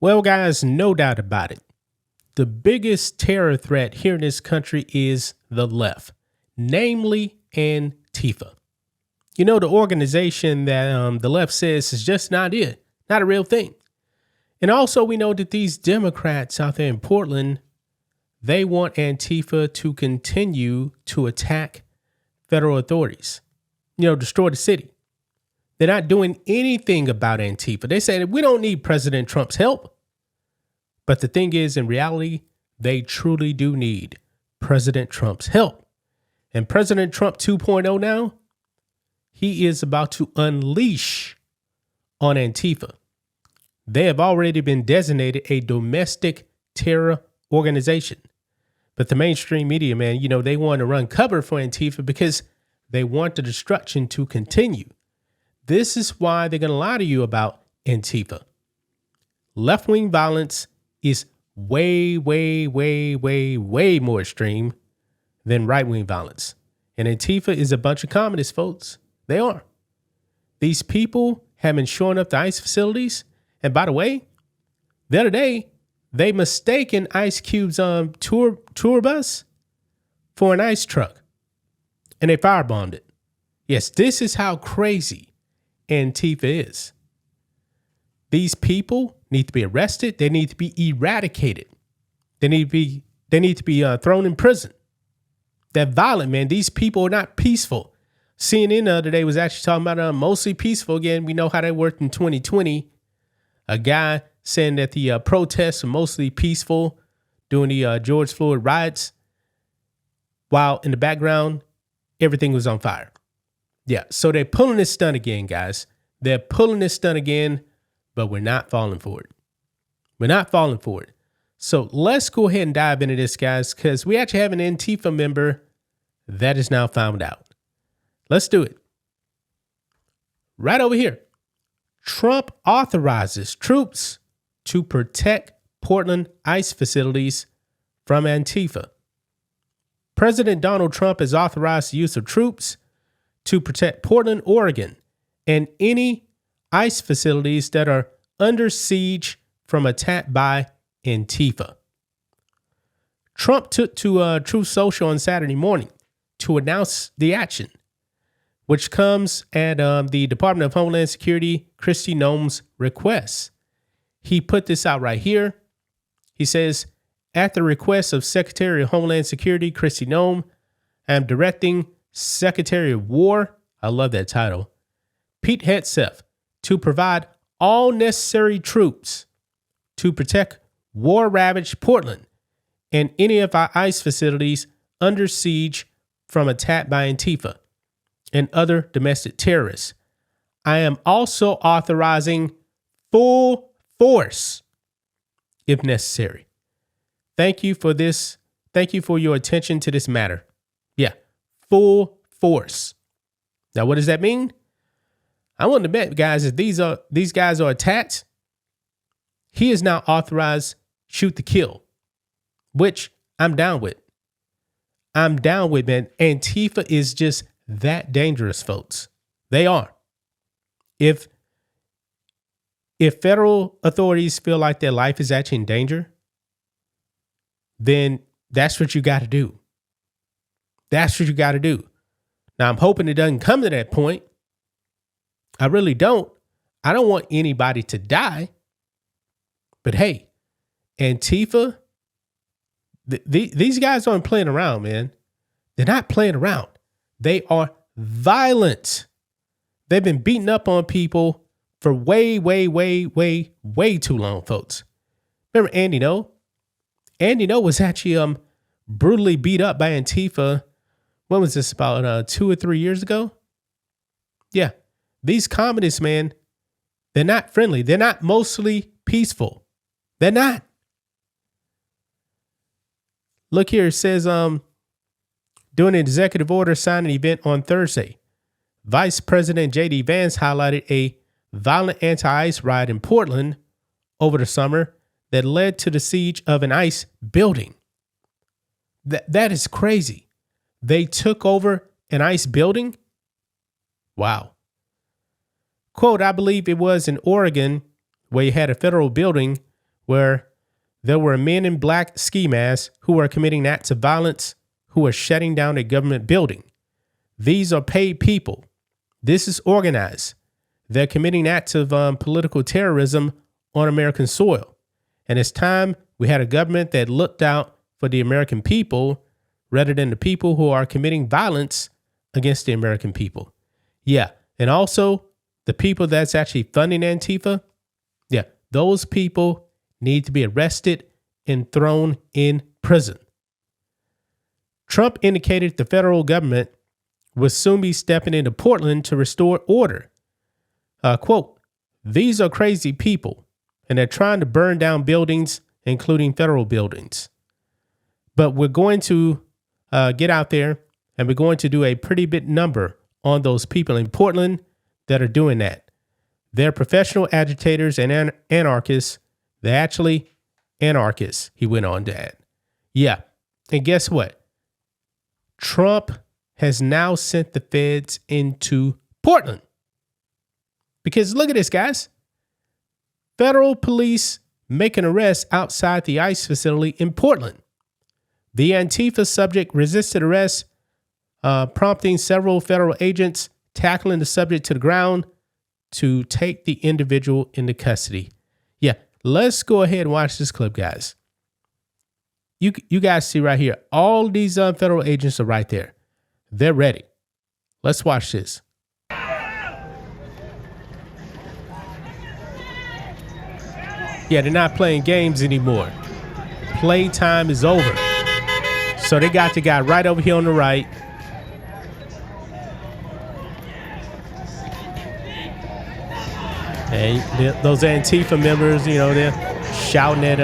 Well, guys, no doubt about it. The biggest terror threat here in this country is the left, namely Antifa. You know, the organization that the left says is just not it, not a real thing. And also, we know that these Democrats out there in Portland, they want Antifa to continue to attack federal authorities, destroy the city. They're not doing anything about Antifa. They say that we don't need President Trump's help. But the thing is, in reality, they truly do need President Trump's help. And President Trump 2.0 now, he is about to unleash on Antifa. They have already been designated a domestic terror organization. But the mainstream media, man, they want to run cover for Antifa because they want the destruction to continue. This is why they're going to lie to you about Antifa. Left-wing violence is way, way, way, way, way more extreme than right-wing violence. And Antifa is a bunch of communists, folks. They are. These people have been showing up to ICE facilities. And by the way, the other day, they mistaken Ice Cube's tour bus for an ICE truck. And they firebombed it. Yes, this is how crazy Antifa is. These people need to be arrested. They need to be eradicated. They need to be thrown in prison. They're violent, man. These people are not peaceful. CNN the other day was actually talking about mostly peaceful. Again, we know how that worked in 2020. A guy saying that the protests are mostly peaceful during the George Floyd riots, while in the background, everything was on fire. Yeah, so they're pulling this stunt again, guys. They're pulling this stunt again, but we're not falling for it. We're not falling for it. So let's go ahead and dive into this, guys, because we actually have an Antifa member that is now found out. Let's do it. Right over here. Trump authorizes troops to protect Portland ICE facilities from Antifa. President Donald Trump has authorized the use of troops to protect Portland, Oregon, and any ICE facilities that are under siege from attack by Antifa. Trump took to Truth Social on Saturday morning to announce the action, which comes at the Department of Homeland Security, Kristi Noem's request. He put this out right here. He says, at the request of Secretary of Homeland Security, Kristi Noem, I am directing Secretary of War, I love that title, Pete Hegseth, to provide all necessary troops to protect war-ravaged Portland and any of our ICE facilities under siege from attack by Antifa and other domestic terrorists. I am also authorizing full force if necessary. Thank you for this. Thank you for your attention to this matter. Yeah, full force. Now, what does that mean? I want to bet, guys, if these guys are attacked, he is now authorized shoot to kill, which I'm down with. I'm down with, man. Antifa is just that dangerous, folks. They are. If federal authorities feel like their life is actually in danger, then that's what you got to do. That's what you got to do. Now, I'm hoping it doesn't come to that point. I really don't. I don't want anybody to die. But hey, Antifa, these guys aren't playing around, man. They're not playing around. They are violent. They've been beating up on people for way, way, way, way, way too long, folks. Remember Andy No? Andy No was actually brutally beat up by Antifa. When was this, about 2 or 3 years ago? Yeah. These communists, man, they're not friendly. They're not mostly peaceful. They're not. Look here. It says, during an executive order signing event on Thursday, Vice President J.D. Vance highlighted a violent anti-ICE riot in Portland over the summer that led to the siege of an ICE building. That is crazy. They took over an ICE building? Wow. Quote, I believe it was in Oregon where you had a federal building where there were men in black ski masks who were committing acts of violence, who were shutting down a government building. These are paid people. This is organized. They're committing acts of political terrorism on American soil. And it's time we had a government that looked out for the American people rather than the people who are committing violence against the American people. Yeah. And also the people that's actually funding Antifa. Yeah. Those people need to be arrested and thrown in prison. Trump indicated the federal government will soon be stepping into Portland to restore order. Quote, "These are crazy people, and they're trying to burn down buildings, including federal buildings. But we're going to get out there, and we're going to do a pretty big number on those people in Portland that are doing that. They're professional agitators and anarchists. They're actually anarchists," he went on to add. Yeah, and guess what? Trump has now sent the feds into Portland. Because look at this, guys. Federal police make an arrest outside the ICE facility in Portland. The Antifa subject resisted arrest, prompting several federal agents tackling the subject to the ground to take the individual into custody. Yeah, let's go ahead and watch this clip, guys. You guys see right here, all these federal agents are right there. They're ready. Let's watch this. Yeah, they're not playing games anymore. Playtime is over. So they got the guy right over here on the right. And those Antifa members, you know, they're shouting at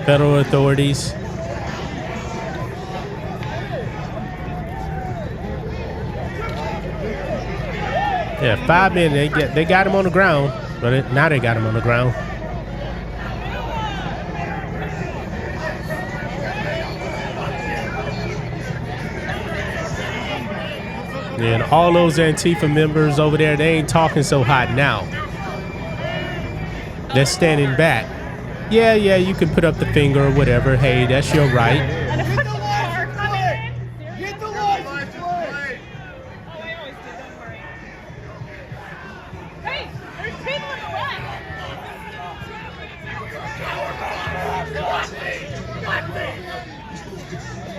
federal authorities. Yeah, 5 minutes. They got him on the ground, but now they got him on the ground. And all those Antifa members over there, they ain't talking so hot now. They're standing back. Yeah, you can put up the finger or whatever. Hey, that's your right.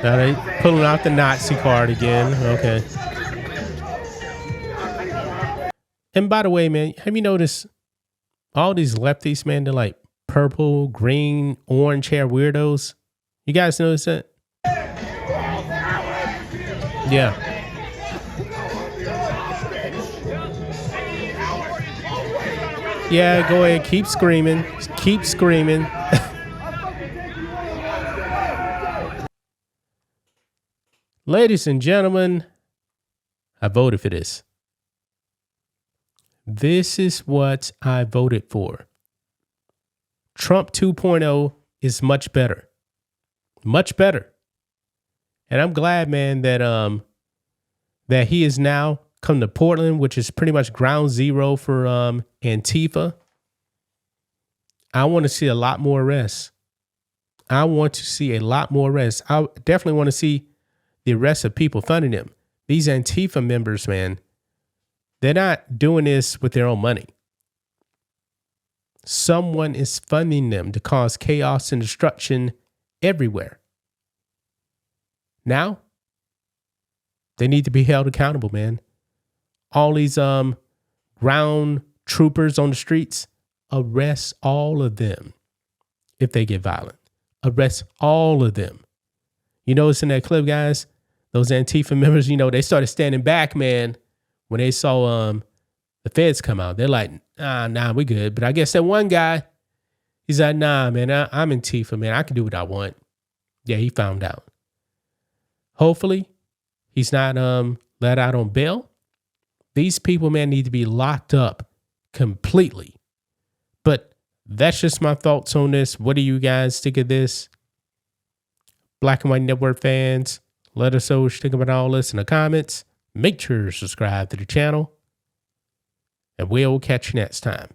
Now they pulling out the Nazi card again. Okay. And by the way, man, have you noticed all these lefties, man, they're like purple, green, orange hair weirdos? You guys notice that? Yeah. Yeah, go ahead. Keep screaming. Keep screaming. Ladies and gentlemen, I voted for this. This is what I voted for. Trump 2.0 is much better. Much better. And I'm glad, man, that that he is now come to Portland, which is pretty much ground zero for Antifa. I want to see a lot more arrests. I want to see a lot more arrests. I definitely want to see the arrests of people funding them. These Antifa members, man, they're not doing this with their own money. Someone is funding them to cause chaos and destruction everywhere. Now, they need to be held accountable, man. All these ground troopers on the streets, arrest all of them if they get violent. Arrest all of them. You notice in that clip, guys, those Antifa members, you know, they started standing back, man, when they saw the feds come out. They're like, nah, we good. But I guess that one guy, he's like, nah, man, I'm Antifa, man. I can do what I want. Yeah, he found out. Hopefully, he's not let out on bail. These people, man, need to be locked up completely. But that's just my thoughts on this. What do you guys think of this? Black and White Network fans, let us know what you think about all this in the comments. Make sure to subscribe to the channel, and we'll catch you next time.